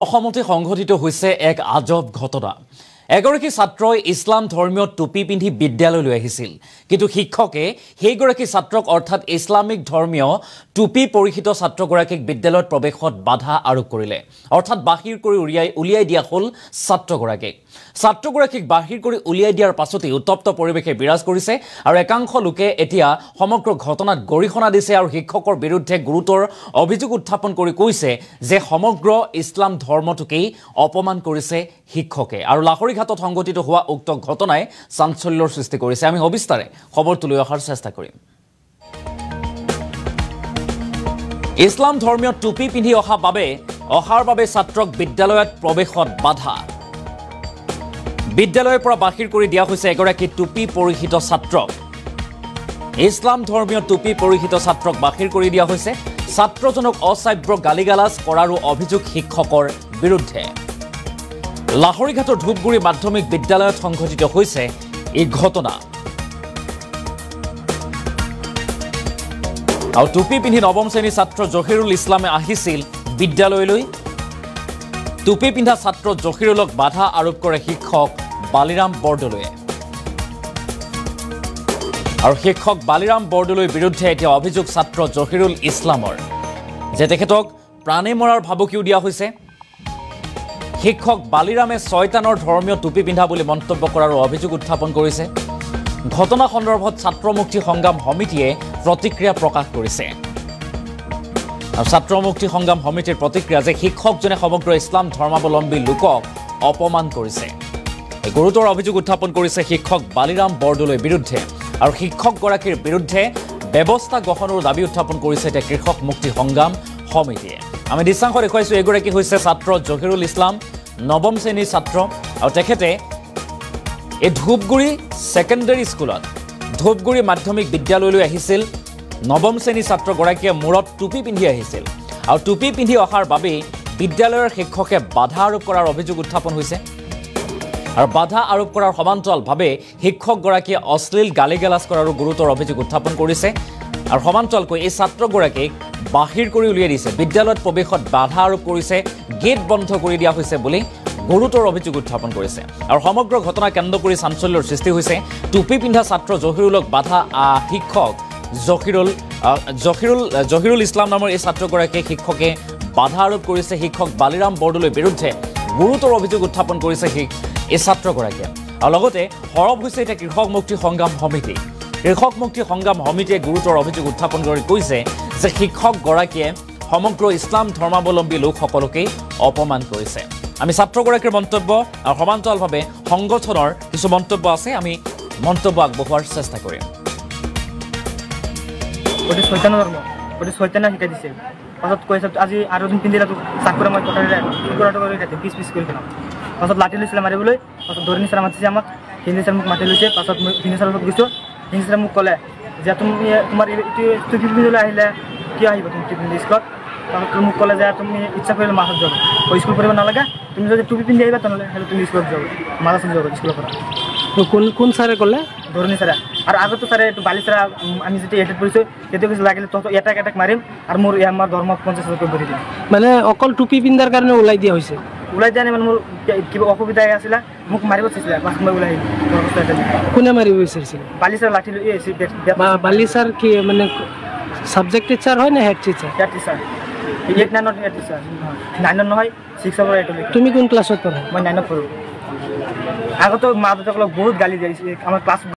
অসমতে সংঘটিত হৈছে এক আজব ঘটনা। এগৰাকী ছাত্ৰই ইছলাম ধৰ্মীয় টুপি পিন্ধি বিদ্যালয়লৈ আহিছিল, কিন্তু শিক্ষকে সেইগৰাকী ছাত্ৰক অৰ্থাৎ ইছলামিক ধৰ্মীয় টুপি পৰিহিত ছাত্ৰগৰাকীক বিদ্যালয়ত প্ৰৱেশত বাধা আৰোপ কৰিলে, অৰ্থাৎ বাহিৰ কৰি উলিয়াই দিয়া হ'ল ছাত্ৰগৰাকীক। ছাত্ৰগৰাকীক বাহিৰ কৰি উলিয়াই দিয়াৰ পাছতেই উত্তপ্ত পৰিৱেশে বিৰাজ কৰিছে আৰু একাংশ লোকে এতিয়া সমগ্ৰ ঘটনাত গৰিহণা দিছে আৰু শিক্ষকৰ বিৰুদ্ধে গুৰুতৰ অভিযোগ উত্থাপন কৰি কৈছে যে সমগ্ৰ ইছলাম ধৰ্মটোকেই অপমান কৰিছে শিক্ষকে। আৰু লাহৰীঘাটত সংঘটিত হোৱা উক্ত ঘটনাই চাঞ্চল্যৰ সৃষ্টি কৰিছে। আমি সবিস্তাৰে খবৰটো লৈ অহাৰ চেষ্টা কৰিম। ইছলাম ধৰ্মীয় টুপি পিন্ধি অহাৰ বাবে ছাত্ৰক বিদ্যালয়ত প্ৰৱেশত বাধা। বিদ্যালয়ৰ পৰা বাহিৰ কৰি দিয়া হৈছে এগৰাকী টুপি পৰিহিত ছাত্ৰক। ইছলাম ধৰ্মীয় টুপি পৰিহিত ছাত্ৰক বাহিৰ কৰি দিয়া হৈছে। ছাত্ৰজনক অশ্ৰাব্য গালিগালাজ কৰাৰো অভিযোগ শিক্ষকৰ বিৰুদ্ধে। লাহৰীঘাটৰ ধূপগুৰি মাধ্যমিক বিদ্যালয়ত সংঘটিত হৈছে এই ঘটনা। আৰু টুপি পিন্ধি নৱম শ্ৰেণীৰ ছাত্ৰ জহিৰুল ইছলামে আহিছিল বিদ্যালয়লৈ। টুপি পিন্ধা ছাত্ৰ জহিৰুলক বাধা আৰোপ কৰে শিক্ষক বালিৰাম বৰদলৈয়ে। আৰু শিক্ষক বালিৰাম বৰদলৈৰ বিৰুদ্ধে এতিয়া অভিযোগ ছাত্ৰ জহিৰুল ইছলামৰ যে তেখেতক প্ৰাণে মৰাৰ ভাবুকিও দিয়া হৈছে। শিক্ষক বালিৰামে ছয়তানৰ ধৰ্মীয় টুপি পিন্ধা বুলি মন্তব্য কৰাৰ অভিযোগ উত্থাপন কৰিছে। ঘটনা সন্দৰ্ভত ছাত্ৰ মুক্তি সংগ্ৰাম সমিতিয়ে প্ৰতিক্ৰিয়া প্ৰকাশ কৰিছে। আৰু ছাত্ৰ মুক্তি সংগ্ৰাম সমিতিৰ প্ৰতিক্ৰিয়া যে শিক্ষকজনে সমগ্ৰ ইছলাম ধৰ্মাৱলম্বী লোকক অপমান কৰিছে। এই গুৰুতৰ অভিযোগ উত্থাপন কৰিছে শিক্ষক বালিৰাম বৰদলৈৰ বিৰুদ্ধে। আৰু শিক্ষকগৰাকীৰ বিৰুদ্ধে ব্যৱস্থা গ্ৰহণৰো দাবী উত্থাপন কৰিছে এতিয়া কৃষক মুক্তি সংগ্ৰাম সমিতিয়ে। আমি দৃশ্যাংশ দেখুৱাইছোঁ। এগৰাকী হৈছে ছাত্ৰ জহিৰুল ইছলাম, নৱম শ্ৰেণীৰ ছাত্ৰ। আৰু তেখেতে এই ধূপগুৰি ছেকেণ্ডেৰী স্কুলত ধূপগুৰি মাধ্যমিক বিদ্যালয়লৈ আহিছিল। নৱম শ্ৰেণীৰ ছাত্ৰগৰাকীয়ে মূৰত টুপি পিন্ধি আহিছিল। আৰু টুপি পিন্ধি অহাৰ বাবেই বিদ্যালয়ৰ শিক্ষকে বাধা আৰোপ কৰাৰ অভিযোগ উত্থাপন হৈছে। আৰু বাধা আৰোপ কৰাৰ সমান্তৰালভাৱে শিক্ষকগৰাকীয়ে অশ্লীল গালিগালাজ কৰাৰো গুৰুতৰ অভিযোগ উত্থাপন কৰিছে। আৰু সমান্তৰালকৈ এই ছাত্ৰগৰাকীক বাহিৰ কৰি উলিয়াই দিছে, বিদ্যালয়ত প্ৰৱেশত বাধা আৰোপ কৰিছে, গেট বন্ধ কৰি দিয়া হৈছে বুলি গুৰুতৰ অভিযোগ উত্থাপন কৰিছে। আৰু সমগ্ৰ ঘটনা কেন্দ্ৰ কৰি চাঞ্চল্যৰ সৃষ্টি হৈছে। টুপি পিন্ধা ছাত্ৰ জহিৰুলক বাধা শিক্ষক জহিৰুল ইছলাম নামৰ এই ছাত্ৰগৰাকীয়ে শিক্ষকে বাধা আৰোপ কৰিছে। শিক্ষক বালিৰাম বৰদলৈৰ বিৰুদ্ধে গুৰুতৰ অভিযোগ উত্থাপন কৰিছে এই ছাত্ৰগৰাকীয়ে। আৰু লগতে সৰব হৈছে এতিয়া কৃষক মুক্তি সংগ্ৰাম সমিতি। কৃষক মুক্তি সংগ্ৰাম সমিতিয়ে গুৰুতৰ অভিযোগ উত্থাপন কৰি কৈছে যে শিক্ষকগৰাকীয়ে সমগ্ৰ ইছলাম ধৰ্মাৱলম্বী লোকসকলকেই অপমান কৰিছে। আমি ছাত্ৰগৰাকীৰ মন্তব্য আৰু সমান্তৰালভাৱে সংগঠনৰ কিছু মন্তব্য আছে, আমি মন্তব্য আগবঢ়োৱাৰ চেষ্টা কৰিম। ছয়তানে শিকাই দিছে। পাছত কৈছে আজি আৰু এদিন পিন্ধিলে চাকৰি মই পঠাই পিছ কৰি পেলাম। পাছত লাঠি লৈছিলে মাৰিবলৈ। পাছত ধৰণী ছাৰে মাতিছে আমাক, হিন্দী ছাৰে মোক মাতি লৈছে। পাছত মই হিন্দী ছাৰৰ লগত গৈছোঁ। হিন্দী ছাৰে মোক ক'লে যে তুমি তোমাৰ টুপি পিন্ধিবলৈ আহিলে কিয় আহিব তুমি টুপি পিন্ধি স্কুলত? তাৰপিছত মোক ক'লে যে তুমি ইচ্ছা কৰিলে মাছত যাব, স্কুল পঢ়িব নালাগে, তুমি যদি টুপি পিন্ধি আহিবা তেনেহ'লে তুমি স্কুলত যাব, মাছত যাব স্কুলৰ পৰা। কোন ছাৰে ক'লে? ধৰণী ছাৰে। আৰু আগতো ছাৰে এইটো বালি ছাৰে আমি যেতিয়া এটেড কৰিছোঁ তেতিয়া কৈছে লাগিলে তহঁতক এটাক মাৰিম আৰু মোৰ আমাৰ ধৰ্ম 50,000 কৰি ভৰি দিম। মানে অকল টুপি পিন্ধাৰ কাৰণে ওলাই দিয়া হৈছে? ওলাই দিয়া নাই, মানে মোৰ কিবা অসুবিধা আছিলে, মোক মাৰিব চাইছিলে। পাছত মই ওলাই আহিলোঁ। কোনে মাৰিব বিচাৰিছিল? বালি ছাৰ লাঠি লৈ বালি ছাৰ কি মানে ছাবজেক্ট টিচাৰ হয় নে head teacher? Head teacher. 8-9 head teacher, 9 নহয় 6 পৰা 8। তুমি কোন ক্লাছত পঢ়া? মই 9 পঢ়োঁ। আগতো মা দেউতাক বহুত গালি দিছে আমাৰ ক্লাছ